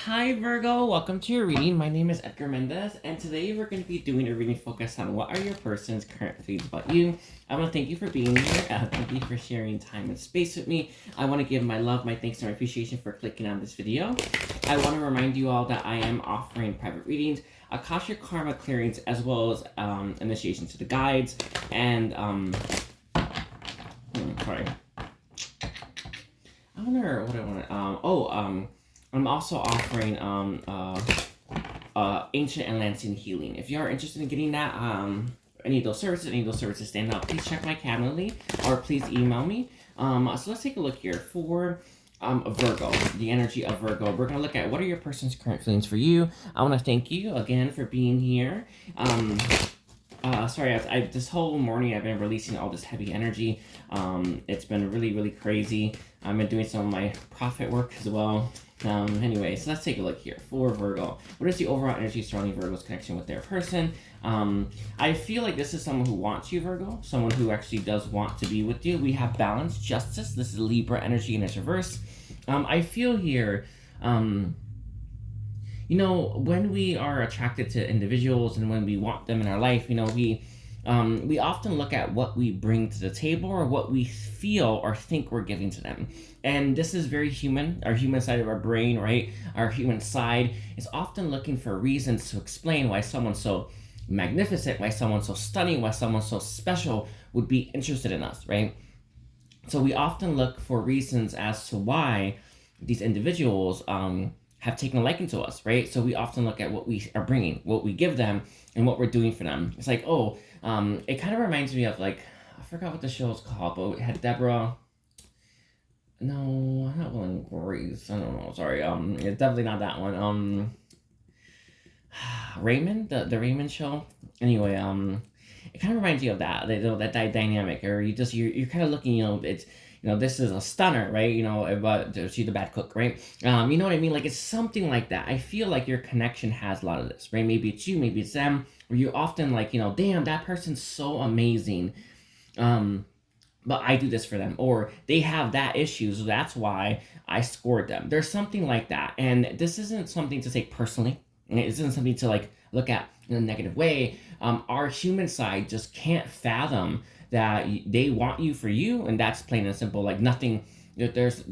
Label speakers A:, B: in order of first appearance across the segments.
A: Hi Virgo, welcome to your reading. My name is Edgar Mendez, and today we're going to be doing a reading focused on what are your person's current feelings about you. I want to thank you for being here. Thank you for sharing time and space with me. I want to give my love, my thanks, and my appreciation for clicking on this video. I want to remind you all that I am offering private readings, Akashic karma clearings, as well as initiation to the guides, and sorry. I wonder what I want to. I'm also offering ancient Atlantean healing. If you are interested in getting that, any of those services stand out, please check my Calendly or please email me. So let's take a look here for Virgo, the energy of Virgo. We're gonna look at what are your person's current feelings for you. I want to thank you again for being here. Sorry, this whole morning I've been releasing all this heavy energy. It's been really, really crazy. I've been doing some of my prophet work as well. Anyway, so let's take a look here for Virgo. What is the overall energy surrounding Virgo's connection with their person? I feel like this is someone who wants you, Virgo. Someone who actually does want to be with you. We have balance, justice. This is Libra energy in its reverse. I feel here, when we are attracted to individuals and when we want them in our life, we often look at what we bring to the table or what we feel or think we're giving to them. And this is very human, our human side of our brain, right? Our human side is often looking for reasons to explain why someone so magnificent, why someone so stunning, why someone so special would be interested in us, right? So we often look for reasons as to why these individuals have taken a liking to us, right? So we often look at what we are bringing, what we give them, and what we're doing for them. It's like, it kind of reminds me of I forgot what the show is called, but it had Deborah. No, not Will and Grace. I don't know. Sorry. It's definitely not that one. Raymond, the Raymond show. Anyway, it kind of reminds you of that dynamic, or you're kind of looking, it's. This is a stunner, right? But she's the bad cook, right? You know what I mean? Like, it's something like that. I feel like your connection has a lot of this, right? Maybe it's you, maybe it's them, or you often damn, that person's so amazing. But I do this for them, or they have that issue, so that's why I scored them. There's something like that, and this isn't something to take personally. It isn't something to look at in a negative way. Our human side just can't fathom that they want you for you, and that's plain and simple. Nothing. There's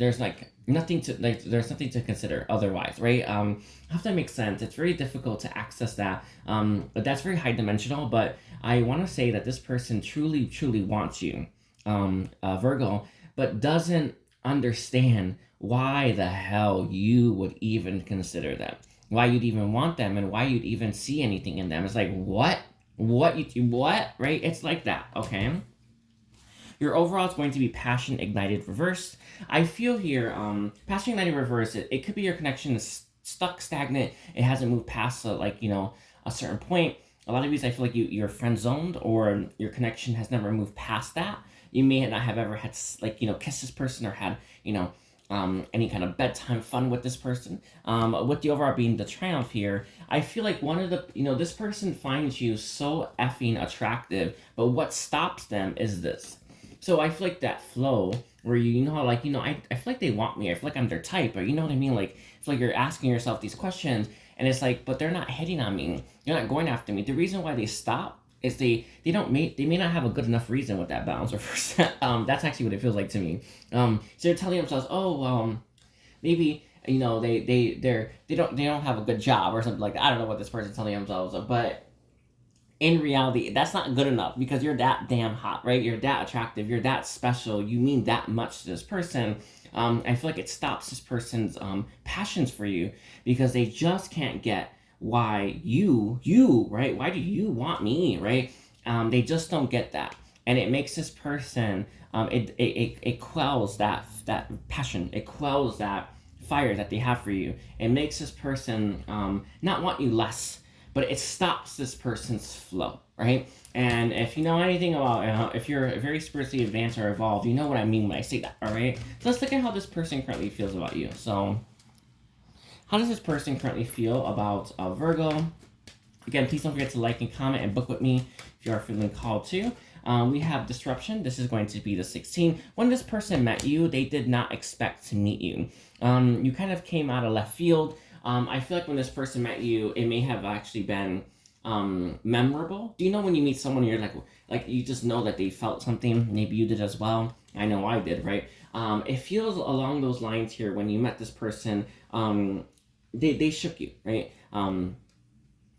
A: nothing to There's nothing to consider otherwise, right? I hope that makes sense. It's very difficult to access that, but that's very high dimensional. But I want to say that this person truly, truly wants you, Virgo, but doesn't understand why the hell you would even consider them, why you'd even want them, and why you'd even see anything in them. It's like, what, right? It's like that, okay? Your overall is going to be passion ignited reversed. I feel here, passion ignited reversed, it could be your connection is stuck, stagnant. It hasn't moved past a certain point. A lot of these, I feel like you're friend zoned, or your connection has never moved past that. You may not have ever had kissed this person, or had any kind of bedtime fun with this person. With the overall being the triumph here, I feel like one of the this person finds you so effing attractive, but what stops them is this. So I feel like that flow where I feel like they want me. I feel like I'm their type, or you know what I mean? I feel like you're asking yourself these questions, and it's like, but they're not hitting on me. They're not going after me. The reason why they stop is they may not have a good enough reason with that balance reverse. That's actually what it feels like to me. So they're telling themselves, maybe they don't have a good job or something like that. I don't know what this person's telling themselves, but in reality, that's not good enough, because you're that damn hot, right? You're that attractive. You're that special. You mean that much to this person. I feel like it stops this person's passions for you, because they just can't get why you, right? Why do you want me, right? They just don't get that. And it makes this person, it quells that passion. It quells that fire that they have for you. It makes this person not want you less, but it stops this person's flow, right? And if you know anything about, if you're very spiritually advanced or evolved, you know what I mean when I say that, all right? So let's look at how this person currently feels about you. So how does this person currently feel about Virgo? Again, please don't forget to like and comment and book with me if you are feeling called to. We have disruption. This is going to be the 16. When this person met you, they did not expect to meet you. You kind of came out of left field. I feel like when this person met you, it may have actually been memorable. Do you know when you meet someone, you're like you just know that they felt something? Maybe you did as well. I know I did, right? It feels along those lines here when you met this person. They shook you, right?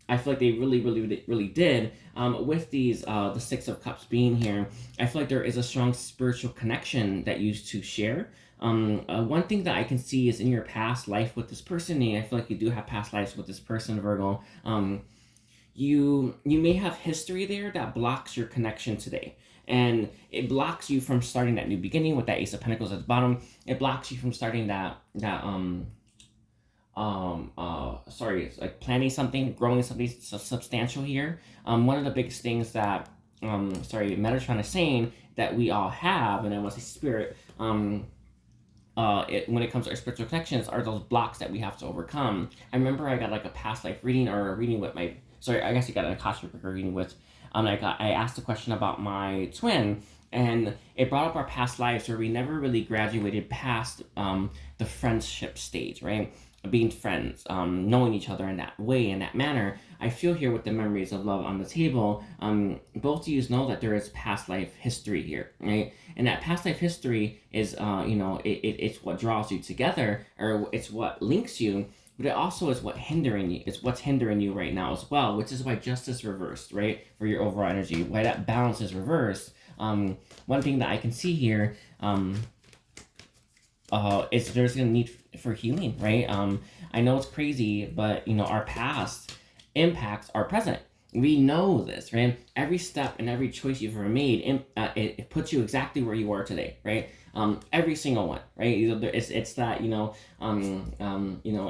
A: I feel like they really did. With these, the Six of Cups being here, I feel like there is a strong spiritual connection that you two share. One thing that I can see is in your past life with this person, and I feel like you do have past lives with this person, Virgo. You may have history there that blocks your connection today. And it blocks you from starting that new beginning with that Ace of Pentacles at the bottom. It blocks you from starting it's like planning something, growing something substantial here. One of the biggest things that Metatron is saying that we all have, and I want to say spirit, when it comes to our spiritual connections, are those blocks that we have to overcome. I remember I got like a past life reading, or a reading with my, I guess I got an Akashic reading with, I asked a question about my twin, and it brought up our past lives where we never really graduated past the friendship stage, right? Being friends, knowing each other in that way, in that manner. I feel here with the memories of love on the table, both of you know that there is past life history here, right? And that past life history is, it's what draws you together, or it's what links you, but it also is what's hindering you right now as well, which is why justice reversed, right? For your overall energy, why that balance is reversed. One thing that I can see here, is there's a need for healing, right? I know it's crazy, but our past impacts our present. We know this, right? Every step and every choice you've ever made, it puts you exactly where you are today, right? Every single one, right? It's that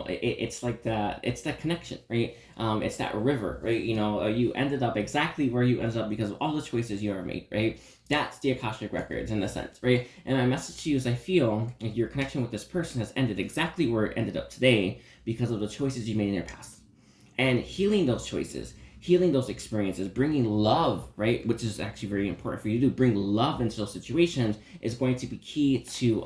A: it's like that. It's that connection, right? It's that river, right? You ended up exactly where you ended up because of all the choices you ever made, right? That's the Akashic records in a sense, right? And my message to you is, I feel like your connection with this person has ended exactly where it ended up today because of the choices you made in your past, and healing those choices, healing those experiences, bringing love, right, which is actually very important for you to bring love into those situations, is going to be key to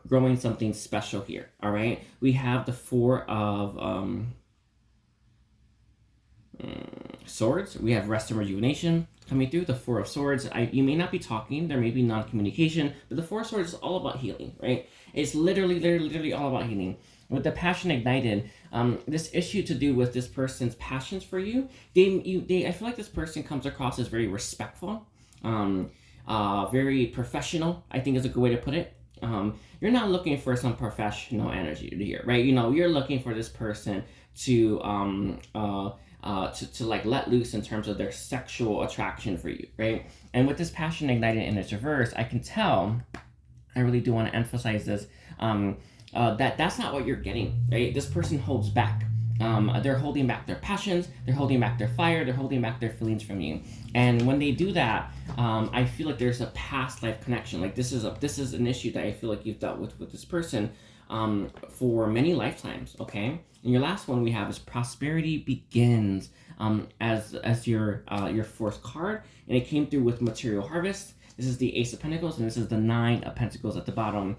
A: growing something special here. All right, we have the Four of Swords. We have rest and rejuvenation coming through. The Four of Swords. You may not be talking. There may be non-communication, but the Four of Swords is all about healing, right? It's literally all about healing. With the passion ignited, this issue to do with this person's passions for you, I feel like this person comes across as very respectful, very professional, I think is a good way to put it. You're not looking for some professional energy here, right? You're looking for this person to like let loose in terms of their sexual attraction for you, right? And with this passion ignited in its reverse, I can tell, I really do want to emphasize this, that's not what you're getting, right? This person holds back. They're holding back their passions, they're holding back their fire, they're holding back their feelings from you. And when they do that, I feel like there's a past life connection. Like this is an issue that I feel like you've dealt with this person for many lifetimes, okay? And your last one we have is prosperity begins, as your fourth card, and it came through with material harvest. This is the Ace of Pentacles, and this is the Nine of Pentacles at the bottom.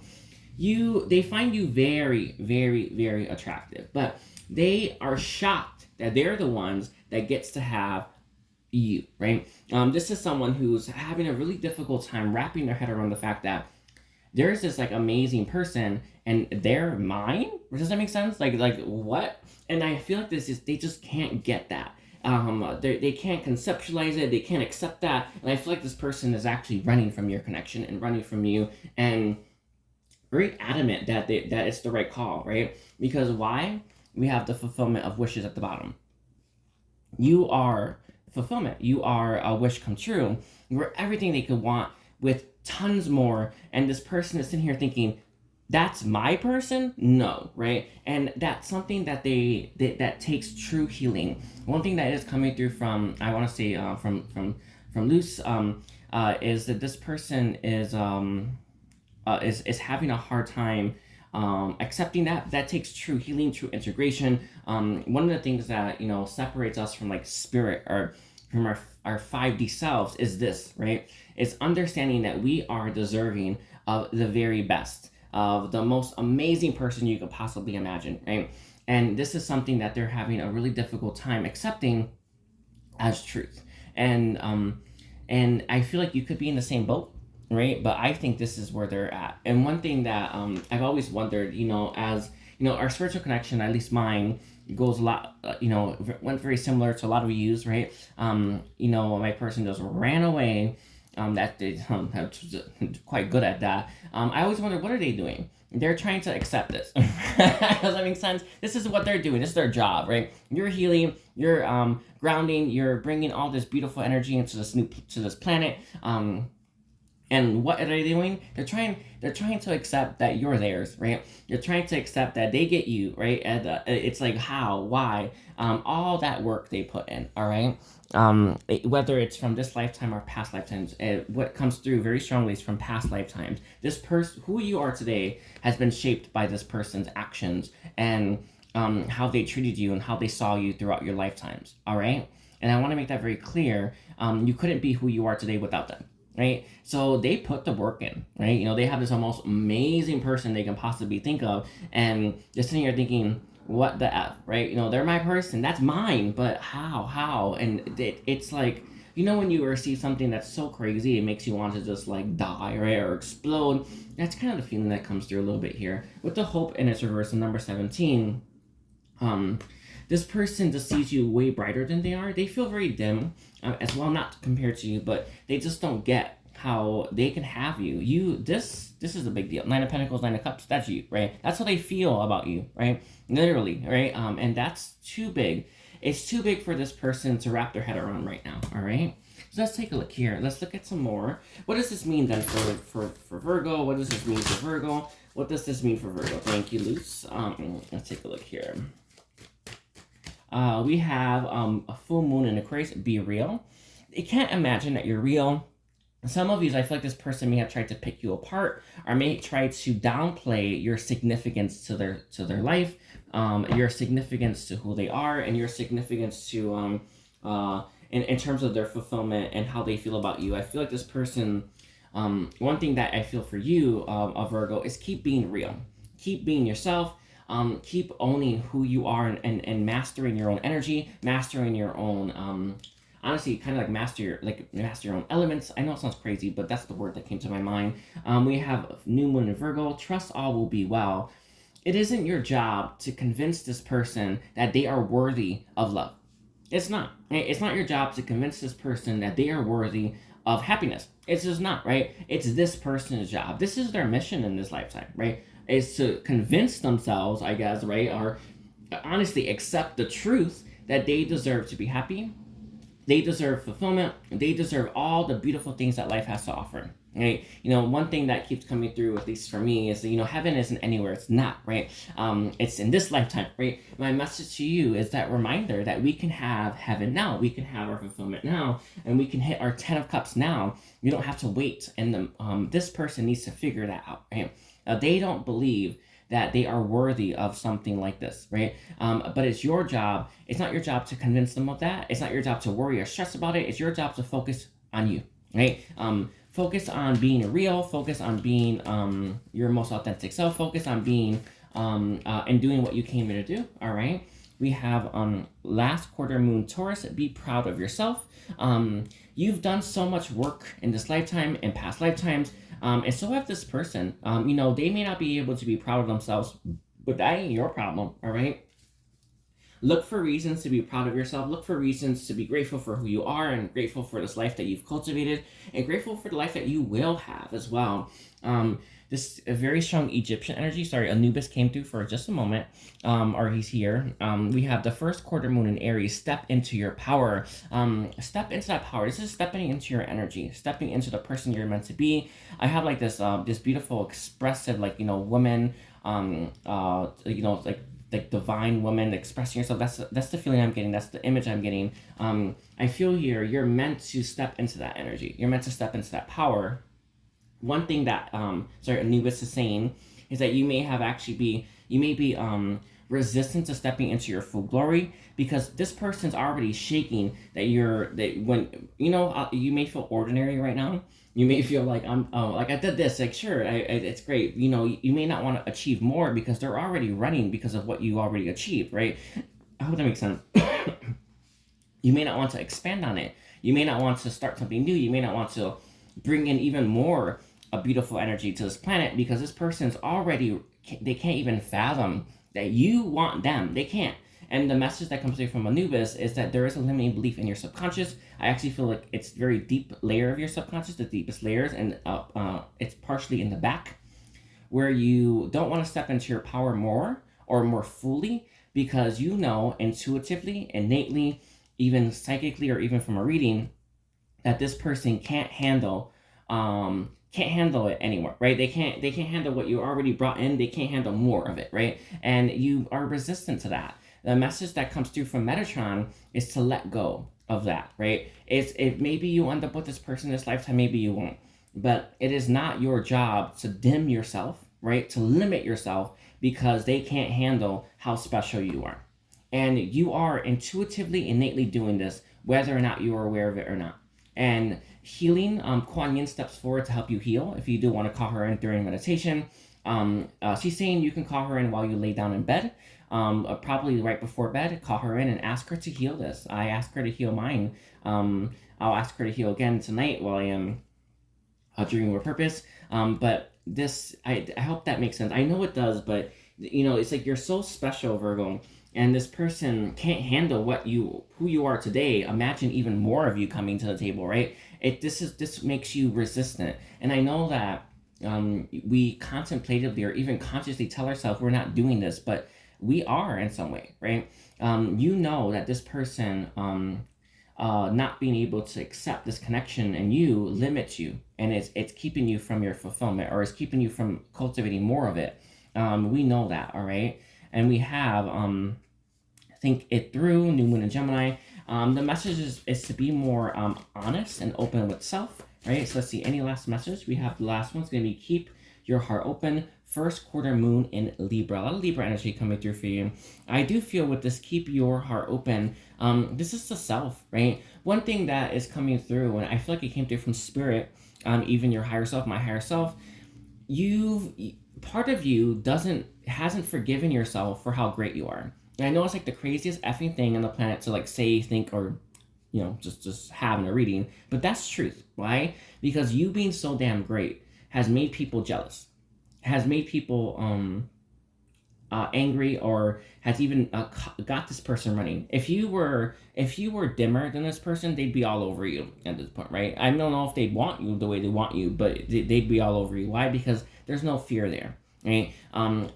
A: They find you very, very, very attractive, but they are shocked that they're the ones that gets to have you, right? This is someone who's having a really difficult time wrapping their head around the fact that there's this like amazing person and they're mine. Does that make sense? Like what? And I feel like they just can't get that. They can't conceptualize it. They can't accept that. And I feel like this person is actually running from your connection and running from you, and very adamant that it's the right call, right? Because why? We have the fulfillment of wishes at the bottom. You are fulfillment. You are a wish come true. You're everything they could want with tons more. And this person is sitting here thinking, that's my person? No, right? And that's something that that takes true healing. One thing that is coming through from, I want to say from Luce, is that this person is having a hard time accepting that takes true healing, true integration. One of the things that separates us from like spirit or from our 5D selves is this, right? It's understanding that we are deserving of the very best. of the most amazing person you could possibly imagine, right? And this is something that they're having a really difficult time accepting as truth. And I feel like you could be in the same boat, right? But I think this is where they're at. And one thing that I've always wondered, as our spiritual connection, at least mine, goes a lot, went very similar to a lot of yous, right? My person just ran away. That they quite good at that. I always wonder, what are they doing? They're trying to accept this. Does that make sense? This is what they're doing. This is their job, right? You're healing. You're grounding. You're bringing all this beautiful energy into this planet. And what are they doing? They're trying to accept that you're theirs, right? You're trying to accept that they get you, right? And it's like how, why, all that work they put in, all right? Whether it's from this lifetime or past lifetimes, what comes through very strongly is from past lifetimes. This person, who you are today, has been shaped by this person's actions and how they treated you and how they saw you throughout your lifetimes, all right? And I want to make that very clear. You couldn't be who you are today without them. Right? So they put the work in, right? They have this almost amazing person they can possibly think of, and you're sitting here thinking, what the F, right? They're my person, that's mine, but how? And it's like, when you receive something that's so crazy, it makes you want to just like die, right? Or explode. That's kind of the feeling that comes through a little bit here. With the hope in its reverse in number 17, this person just sees you way brighter than they are. They feel very dim as well, not compared to you, but they just don't get how they can have you. This is a big deal. 9 of Pentacles, 9 of Cups, that's you, right? That's how they feel about you, right? Literally, right? And that's too big. It's too big for this person to wrap their head around right now, all right? So let's take a look here. Let's look at some more. What does this mean then for Virgo? What does this mean for Virgo? What does this mean for Virgo? Thank you, Luce. Let's take a look here. We have a full moon in Aquarius. Be real. You can't imagine that you're real. Some of you, I feel like this person may have tried to pick you apart, or may try to downplay your significance to their life, your significance to who they are, and your significance to in terms of their fulfillment and how they feel about you. I feel like this person. One thing that I feel for you, Virgo, is keep being real, keep being yourself. Keep owning who you are and mastering your own energy, mastering your own, honestly, kind of like master your own elements. I know it sounds crazy, but that's the word that came to my mind. We have new moon in Virgo. Trust all will be well. It isn't your job to convince this person that they are worthy of love. It's not. It's not your job to convince this person that they are worthy of happiness. It's just not, right? It's this person's job. This is their mission in this lifetime, right? Is to convince themselves, I guess, right? Or honestly accept the truth that they deserve to be happy. They deserve fulfillment. They deserve all the beautiful things that life has to offer, right? One thing that keeps coming through, at least for me, is that, heaven isn't anywhere. It's not, right? It's in this lifetime, right? My message to you is that reminder that we can have heaven now. We can have our fulfillment now. And we can hit our 10 of Cups now. You don't have to wait. And this person needs to figure that out, right? They don't believe that they are worthy of something like this, right? But it's your job. It's not your job to convince them of that. It's not your job to worry or stress about it. It's your job to focus on you, right? Focus on being real. Focus on being your most authentic self. Focus on being and doing what you came here to do, all right? We have last quarter moon Taurus. Be proud of yourself. You've done so much work in this lifetime and past lifetimes. And so have this person. They may not be able to be proud of themselves, but that ain't your problem, all right? Look for reasons to be proud of yourself. Look for reasons to be grateful for who you are and grateful for this life that you've cultivated and grateful for the life that you will have as well. This a very strong Egyptian energy. Sorry, Anubis came through for just a moment, or he's here. We have the first quarter moon in Aries. Step into your power. Step into that power. This is stepping into your energy, stepping into the person you're meant to be. I have like this beautiful, expressive, woman, like divine woman expressing yourself. That's the feeling I'm getting. That's the image I'm getting. I feel here you're meant to step into that energy. You're meant to step into that power. One thing that Anubis is saying is that you may be resistant to stepping into your full glory, because this person's already shaking that when you may feel ordinary right now. You may feel like like I did this, like sure, it's great. You may not want to achieve more because they're already running because of what you already achieved, right? I hope that makes sense. You may not want to expand on it. You may not want to start something new. You may not want to bring in even more a beautiful energy to this planet, because this person's already, they can't even fathom that you want them. They can't. And the message that comes through from Anubis is that there is a limiting belief in your subconscious. I actually feel like it's very deep layer of your subconscious, the deepest layers, and it's partially in the back, where you don't want to step into your power more or more fully, because intuitively, innately, even psychically, or even from a reading, that this person can't handle it anymore, right? They can't handle what you already brought in. They can't handle more of it, right? And you are resistant to that. The message that comes through from Metatron is to let go of that, right? Maybe you end up with this person this lifetime, maybe you won't, but it is not your job to dim yourself, right? To limit yourself because they can't handle how special you are. And you are intuitively, innately doing this, whether or not you are aware of it or not. And healing, Kuan Yin steps forward to help you heal. If you do want to call her in during meditation, she's saying you can call her in while you lay down in bed, probably right before bed. Call her in and ask her to heal this. I asked her to heal mine. I'll ask her to heal again tonight while I am dreaming with purpose. But this, I hope that makes sense. I know it does, but it's like you're so special, Virgo. And this person can't handle who you are today. Imagine even more of you coming to the table, right? This makes you resistant. And I know that we contemplatively or even consciously tell ourselves we're not doing this, but we are in some way, right? That this person not being able to accept this connection and you limits you, and it's keeping you from your fulfillment, or it's keeping you from cultivating more of it. We know that, all right? And we have think it through, New Moon in Gemini. The message is to be more honest and open with self, right? So let's see, any last message? We have the last one's going to be keep your heart open. First quarter moon in Libra. A lot of Libra energy coming through for you. I do feel with this keep your heart open, this is the self, right? One thing that is coming through, and I feel like it came through from spirit, even your higher self, my higher self, part of you hasn't forgiven yourself for how great you are. And I know it's like the craziest effing thing on the planet to like say, think, or just have in a reading, but that's truth. Why? Because you being so damn great has made people jealous, has made people angry, or has even got this person running. If you were dimmer than this person, they'd be all over you at this point, right? I don't know if they'd want you the way they want you, but they'd be all over you. Why? Because there's no fear there, right?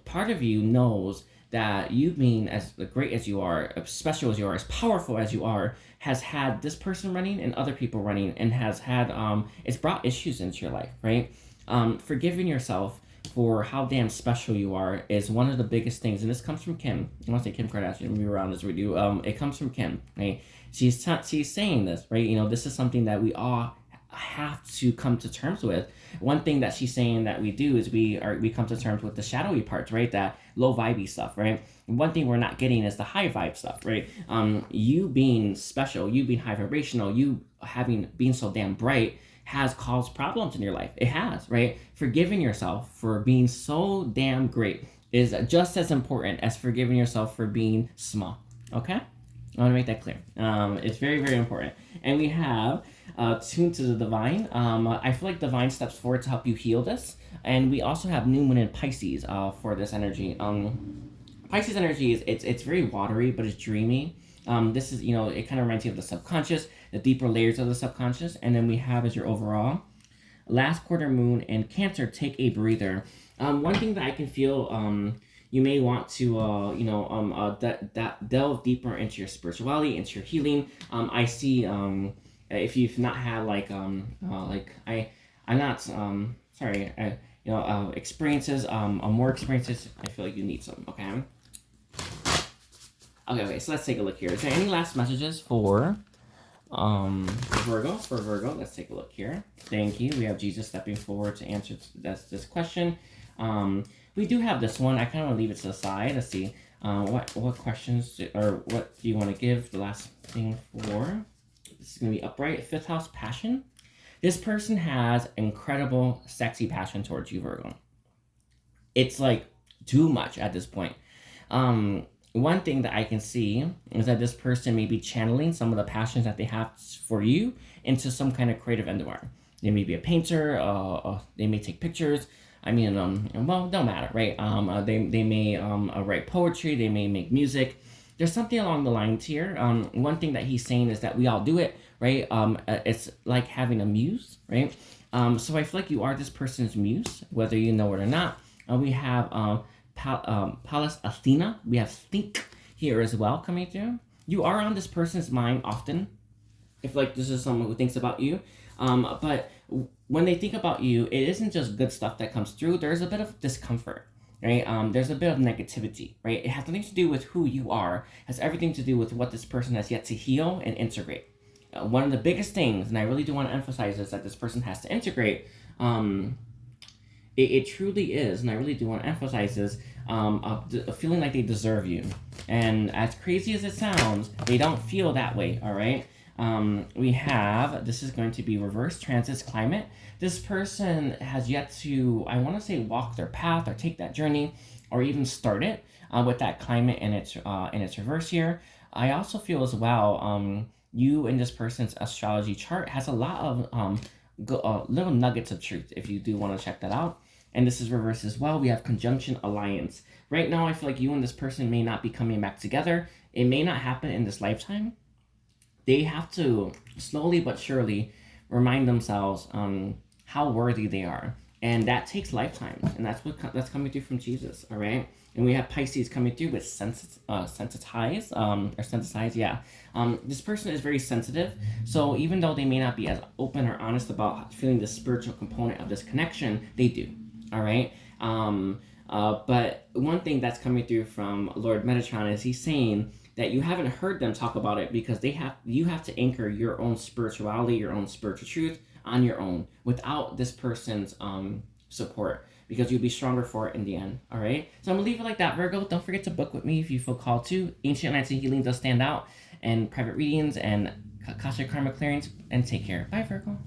A: Part of you knows that you being as great as you are, as special as you are, as powerful as you are, has had this person running and other people running, and has had it's brought issues into your life, right? Forgiving yourself for how damn special you are is one of the biggest things, and this comes from Kim. I want to say Kim Kardashian. We were on this video. It comes from Kim, right? She's saying this, right? This is something that we all have to come to terms with. One thing that she's saying that we do is we come to terms with the shadowy parts, right? That low vibey stuff, right? One thing we're not getting is the high vibe stuff, right? You being special, you being high vibrational, you being so damn bright has caused problems in your life. It has, right? Forgiving yourself for being so damn great is just as important as forgiving yourself for being small. Okay? I want to make that clear. It's very, very important. And we have tuned to the divine. I feel like divine steps forward to help you heal this. And we also have new moon in Pisces for this energy. Pisces energy it's very watery, but it's dreamy. This is, it kind of reminds you of the subconscious, the deeper layers of the subconscious. And then we have as your overall last quarter moon in Cancer, take a breather. One thing that I can feel, you may want to, delve deeper into your spirituality, into your healing. I see, if you've not had experiences, more experiences, I feel like you need some. Okay. Okay, so let's take a look here. Is there any last messages for Virgo? For Virgo, let's take a look here. Thank you. We have Jesus stepping forward to answer this question. We do have this one. I kind of want to leave it to the side. Let's see. What questions or what do you want to give the last thing for? This is gonna be upright. Fifth house passion. This person has incredible sexy passion towards you, Virgo. It's like too much at this point. One thing that I can see is that this person may be channeling some of the passions that they have for you into some kind of creative endeavor. They may be a painter. They may take pictures. I mean, well, don't matter, right? They may write poetry. They may make music. There's something along the lines here. One thing that he's saying is that we all do it, right? It's like having a muse, right? So I feel like you are this person's muse, whether you know it or not. We have Pallas Athena. We have Think here as well coming through. You are on this person's mind often. I feel like this is someone who thinks about you. But when they think about you, it isn't just good stuff that comes through. There's a bit of discomfort, right? There's a bit of negativity, right? It has nothing to do with who you are. It has everything to do with what this person has yet to heal and integrate. One of the biggest things, and I really do want to emphasize this, that this person has to integrate, it truly is, and I really do want to emphasize this, a feeling like they deserve you. And as crazy as it sounds, they don't feel that way, all right? We have, this is going to be reverse transits climate. This person has yet to, I want to say, walk their path or take that journey or even start it with that climate in its reverse here. I also feel as well, you in this person's astrology chart has a lot of little nuggets of truth if you do want to check that out. And this is reverse as well. We have conjunction alliance. Right now, I feel like you and this person may not be coming back together. It may not happen in this lifetime. They have to slowly but surely remind themselves how worthy they are. And that takes lifetimes. And that's coming through from Jesus, all right? And we have Pisces coming through with sensitize. This person is very sensitive. So even though they may not be as open or honest about feeling the spiritual component of this connection, they do, all right? But one thing that's coming through from Lord Metatron is he's saying that you haven't heard them talk about it because you have to anchor your own spirituality, your own spiritual truth on your own without this person's support, because you'll be stronger for it in the end, all right? So I'm going to leave it like that, Virgo. Don't forget to book with me if you feel called to. Ancient Atlantean Healing does stand out, and private readings and Akashic Karma clearings, and take care. Bye, Virgo.